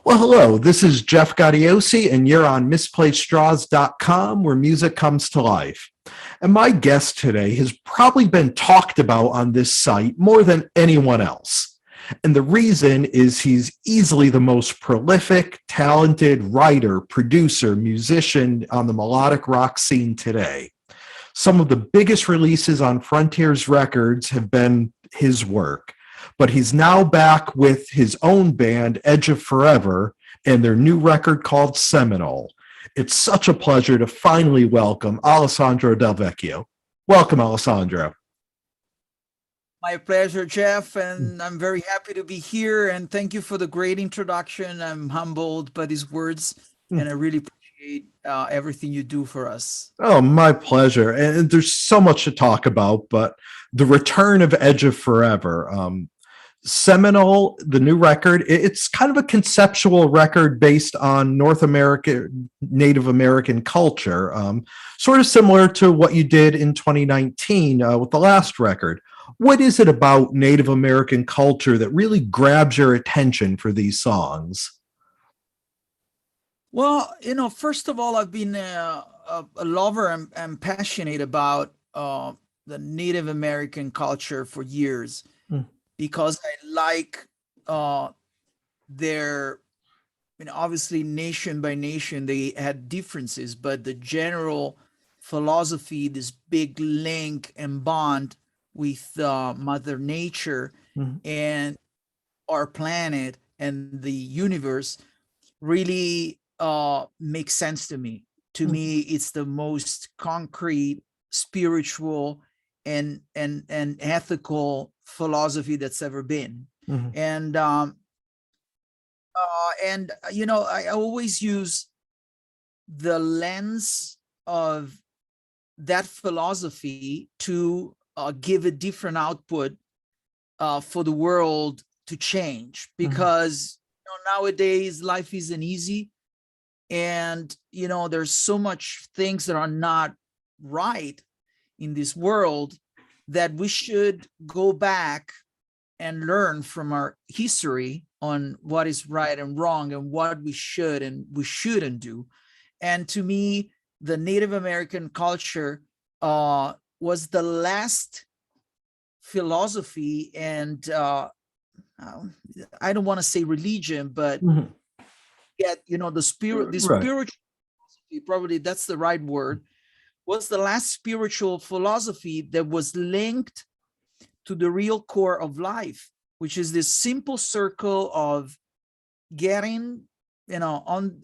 Well, hello, this is Jeff Gaudiosi, and you're on misplacedstraws.com, where music comes to life. And my guest today has probably been talked about on this site more than anyone else. And the reason is he's easily the most prolific, talented writer, producer, musician on the melodic rock scene today. Some of the biggest releases on Frontiers Records have been his work. But he's now back with his own band, Edge of Forever, and their new record called Seminole. It's such a pleasure to finally welcome Alessandro Del Vecchio. Welcome, Alessandro. My pleasure, Jeff, and I'm very happy to be here, and thank you for the great introduction. I'm humbled by these words, and I really appreciate everything you do for us. Oh, my pleasure. And there's so much to talk about, but the return of Edge of Forever, Seminole, the new record, it's kind of a conceptual record based on North American, Native American culture, sort of similar to what you did in 2019 with the last record. What is it about Native American culture that really grabs your attention for these songs? Well, first of all, I've been a lover and passionate about the Native American culture for years. Because I like their, obviously nation by nation, they had differences, but the general philosophy, this big link and bond with Mother Nature and our planet and the universe really makes sense to me. To me, it's the most concrete, spiritual, and ethical philosophy that's ever been. And I always use the lens of that philosophy to give a different output for the world to change, because nowadays life isn't easy, and there's so much things that are not right in this world, that we should go back and learn from our history on what is right and wrong and what we should and we shouldn't do. And to me, the Native American culture was the last philosophy, and I don't want to say religion, but yet, the spiritual philosophy, probably that's the right word, was the last spiritual philosophy that was linked to the real core of life, which is this simple circle of getting, on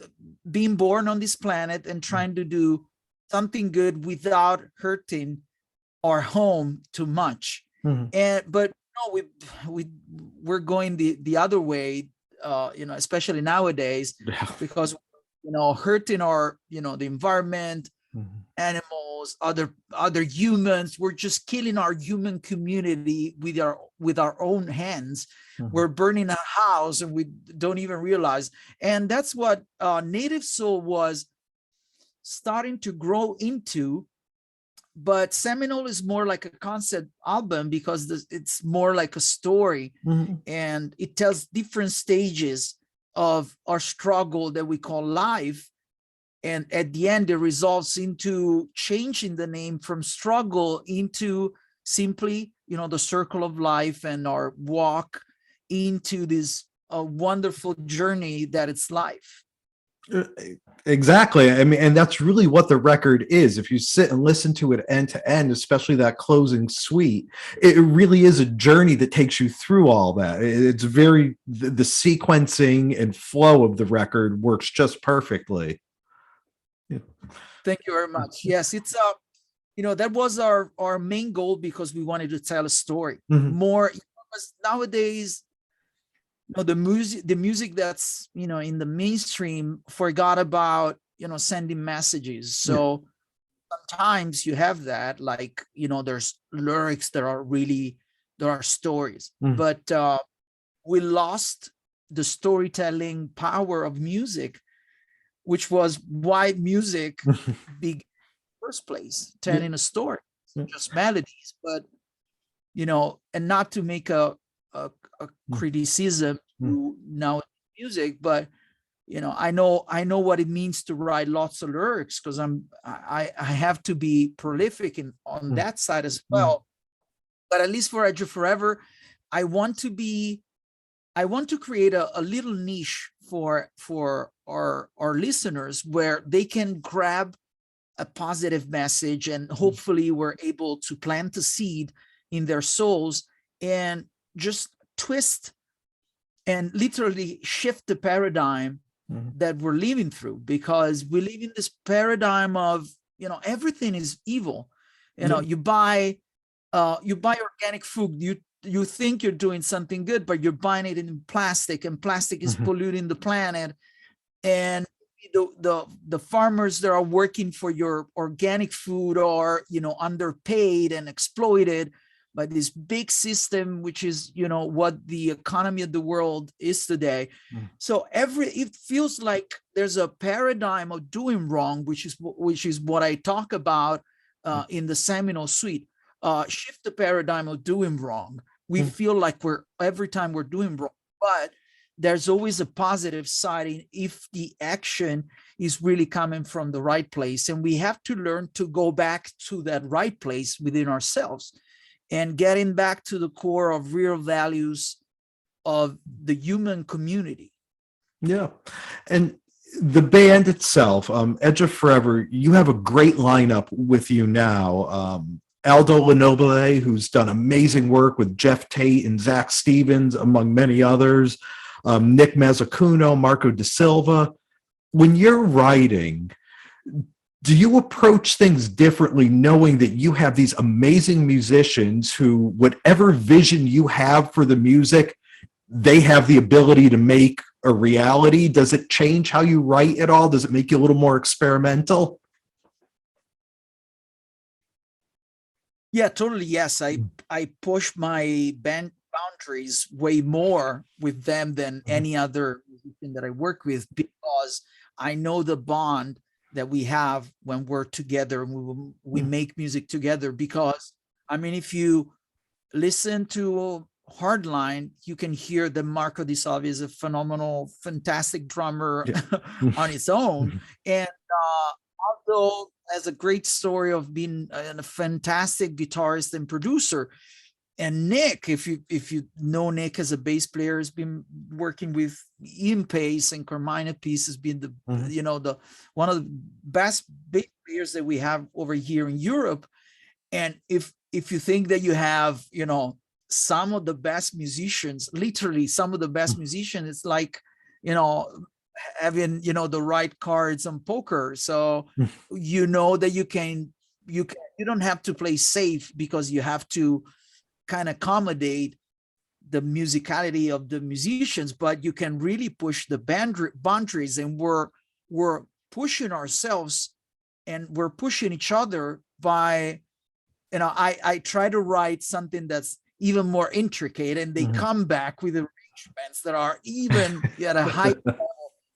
being born on this planet and trying to do something good without hurting our home too much. But we're going the other way, especially nowadays, because hurting our the environment, animals, other humans. We're just killing our human community with our own hands. We're burning a house and we don't even realize. And that's what Native Soul was starting to grow into. But Seminole is more like a concept album, because it's more like a story, and it tells different stages of our struggle that we call life. And at the end, it resolves into changing the name from struggle into simply, the circle of life, and our walk into this wonderful journey that it's life. Exactly. I mean, and that's really what the record is. If you sit and listen to it end to end, especially that closing suite, it really is a journey that takes you through all that. It's very, the sequencing and flow of the record works just perfectly. Thank you very much. Yes, it's that was our main goal, because we wanted to tell a story more. Because nowadays, the music that's in the mainstream forgot about sending messages. So sometimes you have that, like there's lyrics that are really, there are stories, but we lost the storytelling power of music, which was why music began in the first place, telling a story, just melodies. But and not to make a criticism to now music, but I know what it means to write lots of lyrics, because I have to be prolific on that side as well. But at least for Edge of Forever, I want to create a little niche for our listeners, where they can grab a positive message, and hopefully we're able to plant a seed in their souls and just twist and literally shift the paradigm that we're living through, because we live in this paradigm of, everything is evil. You buy organic food, you think you're doing something good, but you're buying it in plastic, and plastic is polluting the planet. And the farmers that are working for your organic food are, underpaid and exploited by this big system, which is, what the economy of the world is today. So it feels like there's a paradigm of doing wrong, which is what I talk about in the Seminole suite. Shift the paradigm of doing wrong. We feel like every time we're doing wrong, but there's always a positive side if the action is really coming from the right place. And we have to learn to go back to that right place within ourselves, and getting back to the core of real values of the human community. Yeah. And the band itself, Edge of Forever, you have a great lineup with you now. Aldo Lenobile, who's done amazing work with Jeff Tate and Zach Stevens, among many others. Nick Mazzacuno, Marco Da Silva. When you're writing, do you approach things differently, knowing that you have these amazing musicians who, whatever vision you have for the music, they have the ability to make a reality? Does it change how you write at all? Does it make you a little more experimental? Yeah, totally. Yes. I push my band boundaries way more with them than any other musician that I work with, because I know the bond that we have when we're together and we make music together. Because if you listen to Hardline, you can hear that Marco Di Salvi is a phenomenal, fantastic drummer on its own. And Aldo has a great story of being a fantastic guitarist and producer. And Nick, if you know Nick as a bass player, has been working with Ian Pace and Carmine Peace, has been the one of the best bass players that we have over here in Europe. And if you think that you have some of the best musicians, literally some of the best musicians, it's like having the right cards on poker. So that you don't have to play safe, because you have to kind of accommodate the musicality of the musicians, but you can really push the boundaries. And we're pushing ourselves, and we're pushing each other by I try to write something that's even more intricate, and they come back with arrangements that are even at a high level.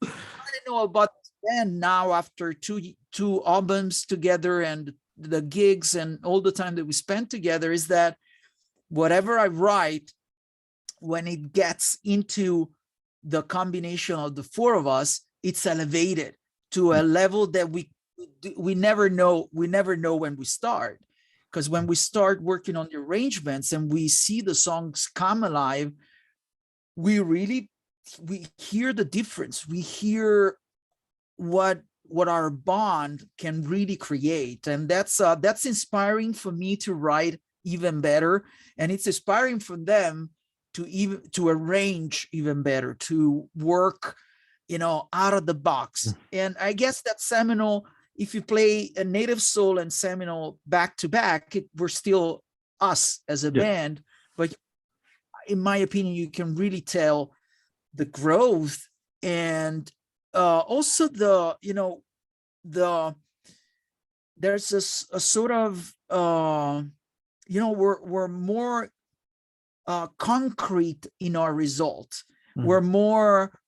I know about this band now, after two albums together and the gigs and all the time that we spent together, is that whatever I write, when it gets into the combination of the four of us, it's elevated to a level that we never know when we start. Because when we start working on the arrangements and we see the songs come alive, we hear the difference. We hear what our bond can really create. And that's inspiring for me to write even better. And it's inspiring for them to arrange even better, to work, out of the box. And I guess that Seminole, if you play a Native Soul and Seminole back to back, we're still us as a band. But in my opinion, you can really tell the growth, and also there's a sort of we're more concrete in our results. We're more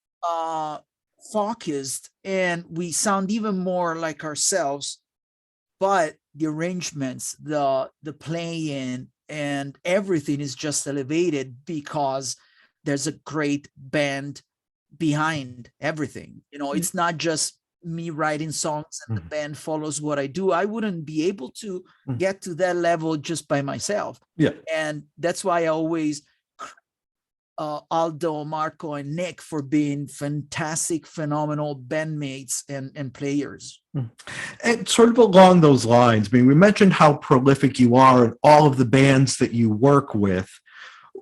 focused, and we sound even more like ourselves. But the arrangements, the playing, and everything is just elevated because there's a great band behind everything. You know, it's not just me writing songs and the band follows what I do. I wouldn't be able to get to that level just by myself. Yeah. And that's why I always Aldo, Marco, and Nick for being fantastic, phenomenal bandmates and players. And sort of along those lines, I mean, we mentioned how prolific you are in all of the bands that you work with.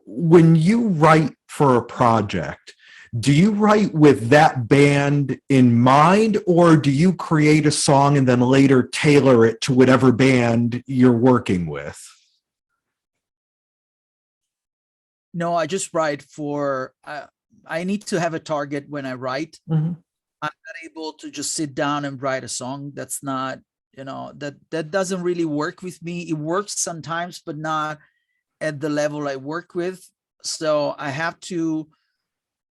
When you write for a project, do you write with that band in mind, or do you create a song and then later tailor it to whatever band you're working with? No, I just write for, I need to have a target when I write. I'm not able to just sit down and write a song. That's not, you know, that doesn't really work with me. It works sometimes, but not at the level I work with. So I have to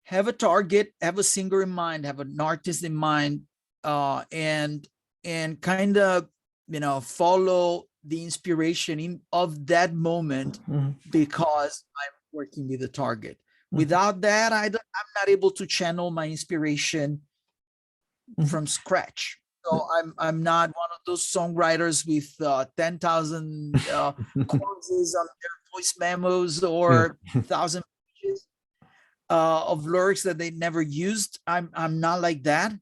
have a target, have a singer in mind, have an artist in mind, and kind of, you know, follow the inspiration of that moment because I'm working with a target. Without that, I'm not able to channel my inspiration from scratch. So I'm not one of those songwriters with 10,000 clauses on their voice memos or 1,000 pages of lyrics that they never used. I'm not like that.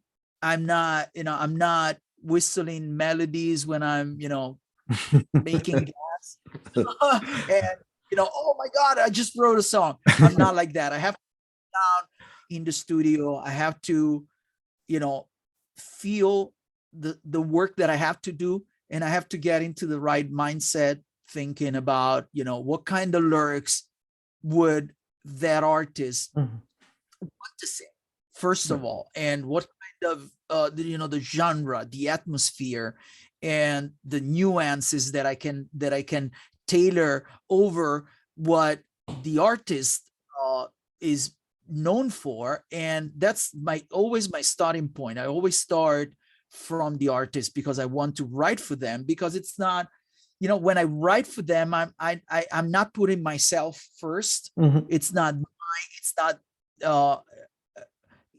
I'm not, you know, I'm not whistling melodies when I'm, you know, making gas. And, you know, oh my God, I just wrote a song. I'm not like that. I have to sit down in the studio. I have to, you know, feel the work that I have to do, and I have to get into the right mindset, thinking about, you know, what kind of lyrics would that artist want to sing, first of all, and what kind of you know, the genre, the atmosphere, and the nuances that I can tailor over what the artist is known for. And that's always my starting point. I always start from the artist because I want to write for them, because it's not, you know, when I write for them, I'm not putting myself first. It's not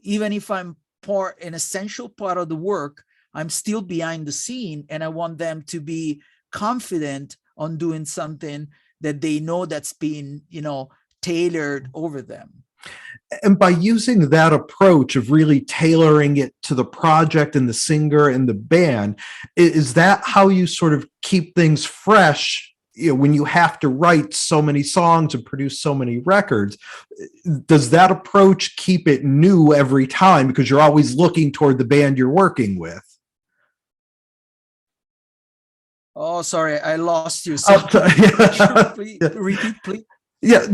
even if I'm an essential part of the work, I'm still behind the scene, and I want them to be confident on doing something that they know that's being, you know, tailored over them. And by using that approach of really tailoring it to the project and the singer and the band, is that how you sort of keep things fresh? You know, when you have to write so many songs and produce so many records, does that approach keep it new every time because you're always looking toward the band you're working with? Oh, sorry, I lost you. So please repeat, please. Yeah,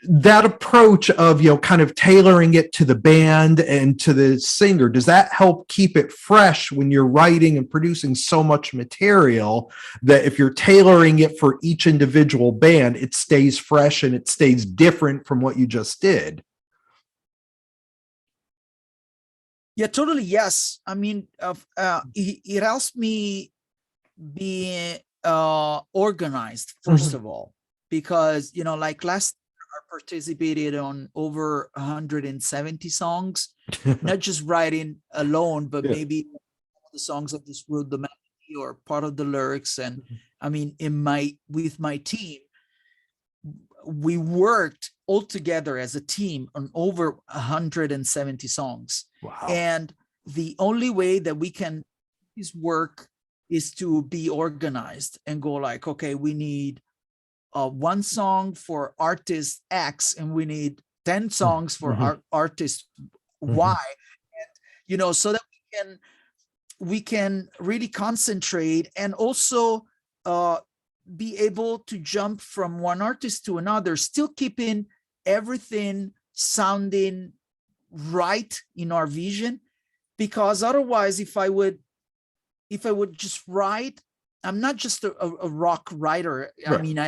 that approach of, you know, kind of tailoring it to the band and to the singer, does that help keep it fresh when you're writing and producing so much material that if you're tailoring it for each individual band, it stays fresh and it stays different from what you just did? Yeah, totally. Yes. I mean, it helps me be organized, first of all, because, you know, like last year I participated on over 170 songs, not just writing alone, but maybe the songs I just wrote the melody or part of the lyrics. And I mean, with my team, we worked all together as a team on over 170 songs. Wow. And the only way that we can do this work is to be organized and go like, okay, we need one song for artist X, and we need 10 songs for artist Y. And, you know, so that we can really concentrate and also be able to jump from one artist to another, still keeping everything sounding right in our vision. Because otherwise, if I would just write, I'm not just a rock writer. Right. I mean,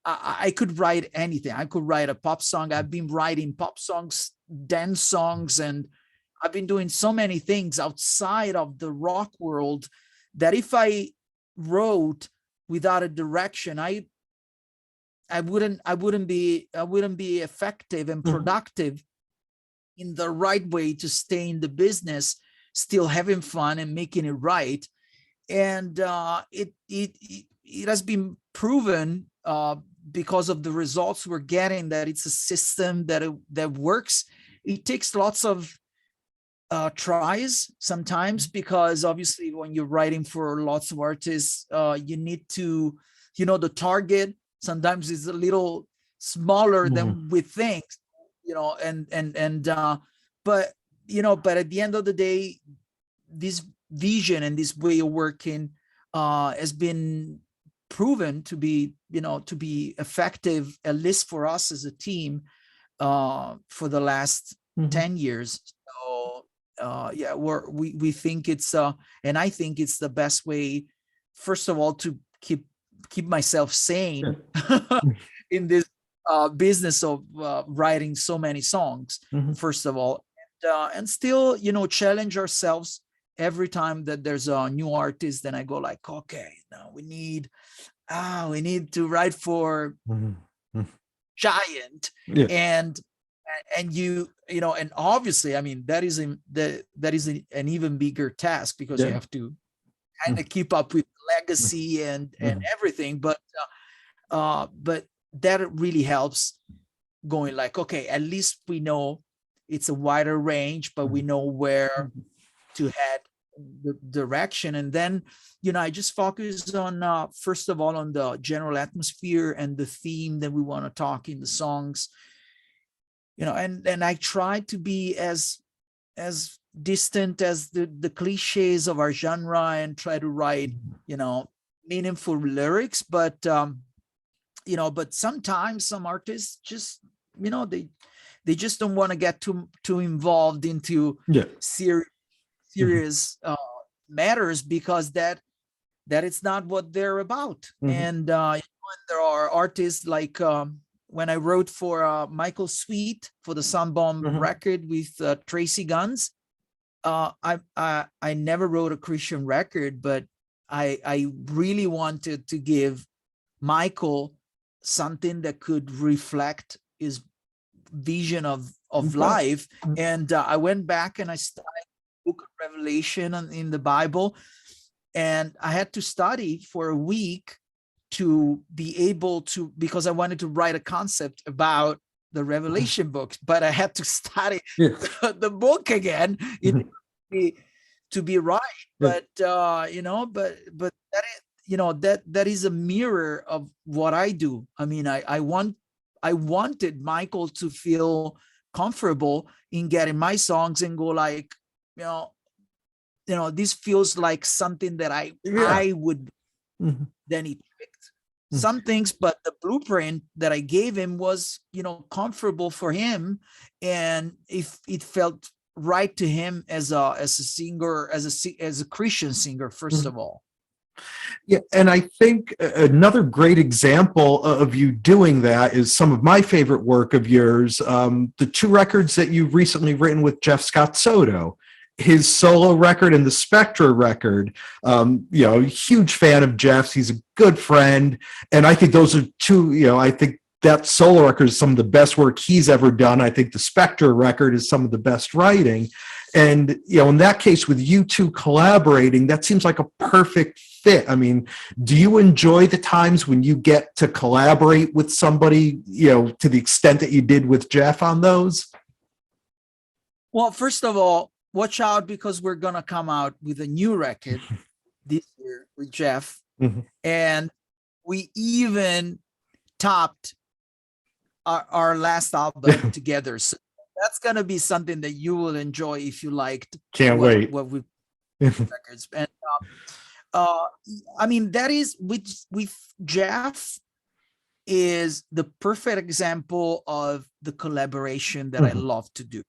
I could write anything. I could write a pop song. I've been writing pop songs, dance songs, and I've been doing so many things outside of the rock world that if I wrote without a direction, I I wouldn't be effective and productive in the right way to stay in the business, still having fun and making it right. And it has been proven because of the results we're getting that it's a system that works. It takes lots of tries sometimes, because obviously when you're writing for lots of artists, you need to, the target sometimes is a little smaller than we think, but at the end of the day, this vision and this way of working has been proven to be effective, at least for us as a team, for the last 10 years. So we think it's and I think it's the best way, first of all, to keep myself sane in this business of writing so many songs, first of all, and still challenge ourselves every time that there's a new artist. Then I go like, okay, now we need to write for Giant. And and obviously, I mean, that is an even bigger task, because you have to kind of keep up with legacy and everything, but that really helps, going like, okay, at least we know it's a wider range, but we know where to head, the direction. And then I just focus on first of all on the general atmosphere and the theme that we want to talk in the songs, and I try to be as distant as the cliches of our genre, and try to write meaningful lyrics. But but sometimes some artists just they just don't want to get too involved into serious matters, because that it's not what they're about. And there are artists like when I wrote for Michael Sweet for the Sunbomb record with Tracy Guns, I never wrote a Christian record, but I really wanted to give Michael something that could reflect his vision of life. And I went back and I studied the book of Revelation in the Bible, and I had to study for a week to be able to, because I wanted to write a concept about the Revelation books, but I had to study the book again to be right. But but that is that is a mirror of what I do. I mean, I wanted Michael to feel comfortable in getting my songs and go like, this feels like something that I would. Then he picked some things, but the blueprint that I gave him was, comfortable for him, and if it felt right to him as a singer, as a Christian singer, first of all. Yeah, and I think another great example of you doing that is some of my favorite work of yours, the two records that you've recently written with Jeff Scott Soto, his solo record and the Spectra record. Huge fan of Jeff's. He's a good friend. And I think those are two, I think that solo record is some of the best work he's ever done. I think the Spectra record is some of the best writing. And, in that case, with you two collaborating, that seems like a perfect fit. I mean, do you enjoy the times when you get to collaborate with somebody, to the extent that you did with Jeff on those? Well, first of all, watch out, because we're going to come out with a new record this year with Jeff. And we even topped our last album together. So that's going to be something that you will enjoy if you liked. Can't wait. What we records. And I mean, that is with Jeff is the perfect example of the collaboration that I love to do.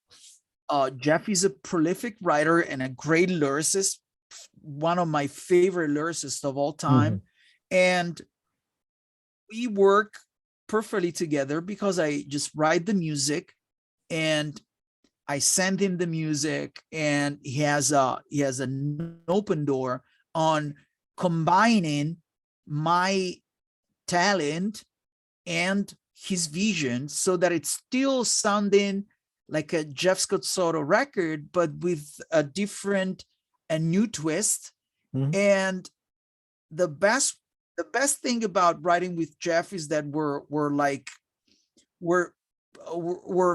Jeff is a prolific writer and a great lyricist, one of my favorite lyricists of all time. And we work perfectly together because I just write the music and I send him the music, and he has an open door on combining my talent and his vision, so that it's still sounding like a Jeff Scott Soto record, but with a different and new twist. Mhm. And the best thing about writing with Jeff is that we're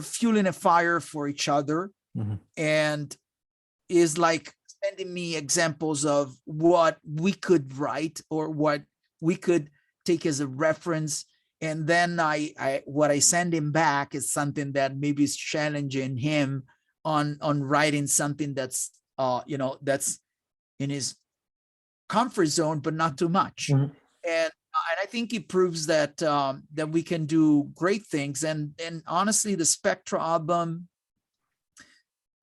fueling a fire for each other, Mhm. and is like sending me examples of what we could write or what we could take as a reference. And then what I send him back is something that maybe is challenging him on writing something that's that's in his comfort zone, but not too much. Mhm. And I think it proves that that we can do great things. And honestly, the Spectra album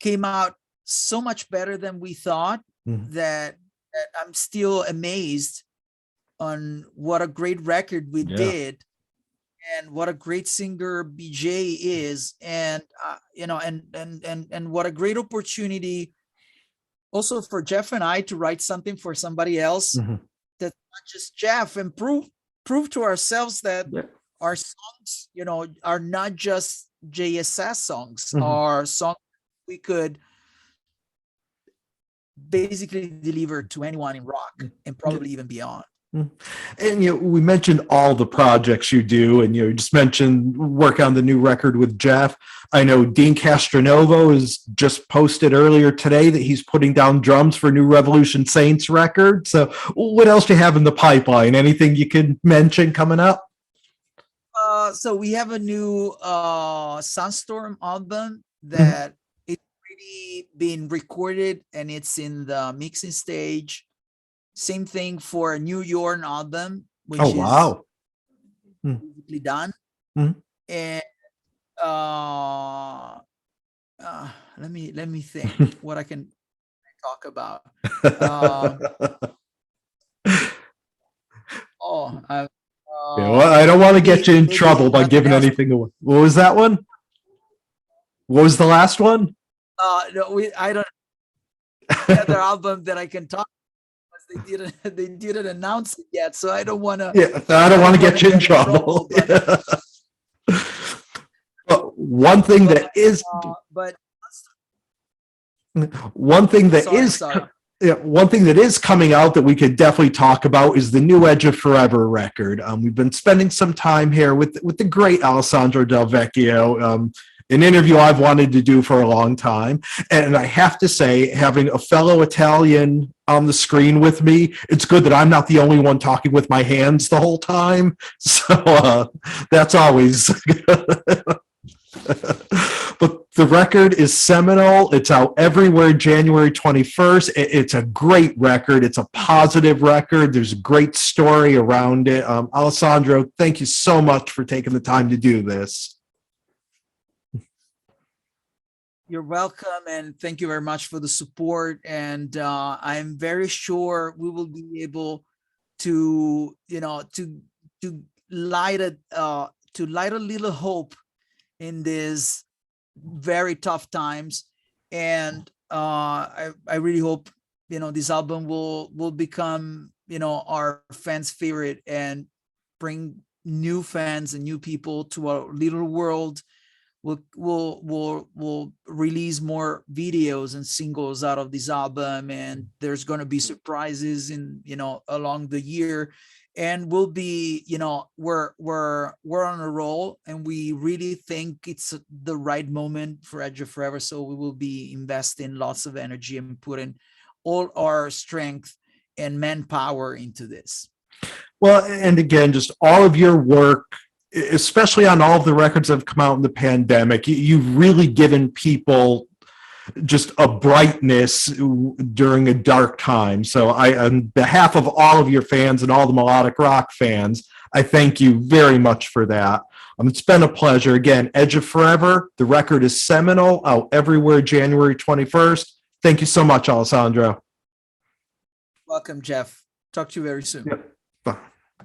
came out so much better than we thought, Mhm. that I'm still amazed on what a great record we Yeah. did, and what a great singer BJ is, and and what a great opportunity also for Jeff and I to write something for somebody else Mhm. that's not just Jeff, and prove to ourselves that Yeah. our songs, are not just JSS songs, Mhm. are songs we could basically deliver to anyone in rock and probably even beyond. And we mentioned all the projects you do, and you just mentioned work on the new record with Jeff. I know Dean Castronovo has just posted earlier today that he's putting down drums for New Revolution Saints record. So, what else do you have in the pipeline? Anything you can mention coming up? So we have a new Sunstorm album that it's already been recorded and it's in the mixing stage. Same thing for a New York album, which Oh, wow. is basically done. Mhm. And let me think what I can talk about. Yeah, well, I don't want to get you in maybe trouble by nothing giving else. anything away. What was that one? What was the last one? No, I don't. The other album that I can talk. They didn't announce it yet, so I don't want to. Yeah, I don't want to get you in trouble. But, But one thing that is one thing that is one thing that is coming out that we could definitely talk about is the new Edge of Forever record. We've been spending some time here with the great Alessandro Del Vecchio, an interview I've wanted to do for a long time. And I have to say, having a fellow Italian on the screen with me, it's good that I'm not the only one talking with my hands the whole time. So that's always But the record is Seminole. It's out everywhere January 21st. It's a great record. It's a positive record. There's a great story around it. Alessandro, thank you so much for taking the time to do this. You're welcome, and thank you very much for the support. And I'm very sure we will be able to, to light a little hope in these very tough times. And I really hope this album will become our fans' favorite and bring new fans and new people to our little world. We'll release more videos and singles out of this album, and there's going to be surprises in along the year. And we'll be we're on a roll, and we really think it's the right moment for Edge of Forever. So we will be investing lots of energy and putting all our strength and manpower into this. Well, and again, just all of your work, especially on all of the records that have come out in the pandemic, you've really given people just a brightness during a dark time. So on behalf of all of your fans and all the melodic rock fans, I thank you very much for that. It's been a pleasure. Again, Edge of Forever, the record is Seminole, out everywhere January 21st. Thank you so much, Alessandro. Welcome, Jeff. Talk to you very soon. Yep.